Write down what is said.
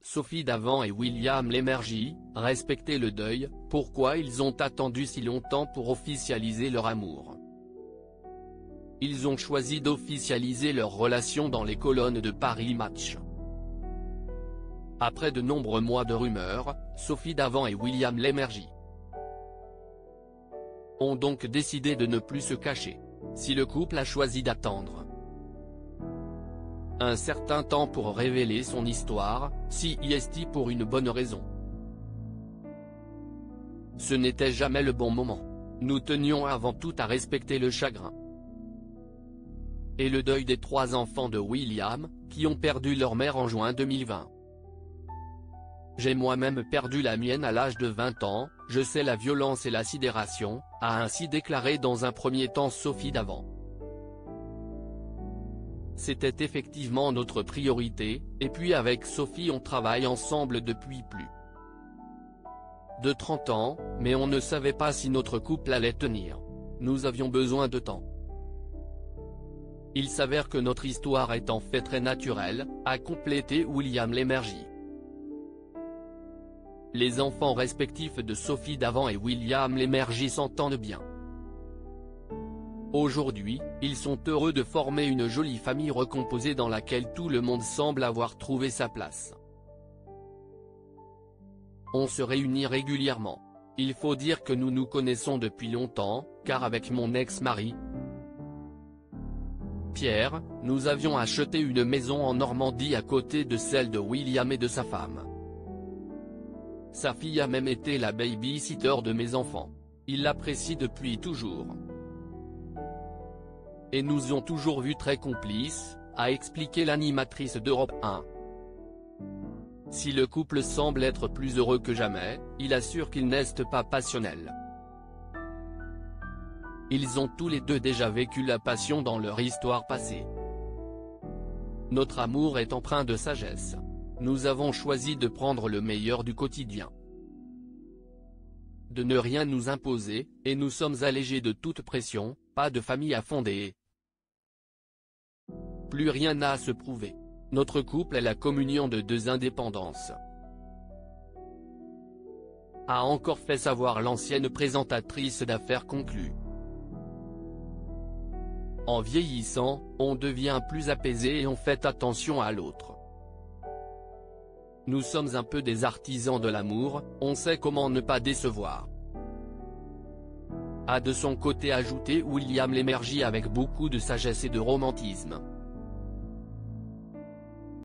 Sophie Davant et William Lémergie, respecter le deuil, pourquoi ils ont attendu si longtemps pour officialiser leur amour? Ils ont choisi d'officialiser leur relation dans les colonnes de Paris Match. Après de nombreux mois de rumeurs, Sophie Davant et William Lémergie ont donc décidé de ne plus se cacher. Si le couple a choisi d'attendre un certain temps pour révéler son histoire, c'est pour une bonne raison. Ce n'était jamais le bon moment. Nous tenions avant tout à respecter le chagrin et le deuil des 3 enfants de William, qui ont perdu leur mère en juin 2020. J'ai moi-même perdu la mienne à l'âge de 20 ans, je sais la violence et la sidération, a ainsi déclaré dans un premier temps Sophie Davant. C'était effectivement notre priorité, et puis avec Sophie on travaille ensemble depuis plus de 30 ans, mais on ne savait pas si notre couple allait tenir. Nous avions besoin de temps. Il s'avère que notre histoire est en fait très naturelle, a complété William Lémergie. Les enfants respectifs de Sophie Davant et William Lémergie s'entendent bien. Aujourd'hui, ils sont heureux de former une jolie famille recomposée dans laquelle tout le monde semble avoir trouvé sa place. On se réunit régulièrement. Il faut dire que nous nous connaissons depuis longtemps, car avec mon ex-mari, Pierre, nous avions acheté une maison en Normandie à côté de celle de William et de sa femme. Sa fille a même été la baby-sitter de mes enfants. Il l'apprécie depuis toujours. Et nous ont toujours vus très complices, a expliqué l'animatrice d'Europe 1. Si le couple semble être plus heureux que jamais, il assure qu'ils n'est pas passionnels. Ils ont tous les deux déjà vécu la passion dans leur histoire passée. Notre amour est empreint de sagesse. Nous avons choisi de prendre le meilleur du quotidien, de ne rien nous imposer, et nous sommes allégés de toute pression, pas de famille à fonder. Plus rien n'a à se prouver. Notre couple est la communion de 2 indépendances, a encore fait savoir l'ancienne présentatrice d'affaires conclues. En vieillissant, on devient plus apaisé et on fait attention à l'autre. Nous sommes un peu des artisans de l'amour, on sait comment ne pas décevoir. A de son côté ajouté William Lémergie avec beaucoup de sagesse et de romantisme.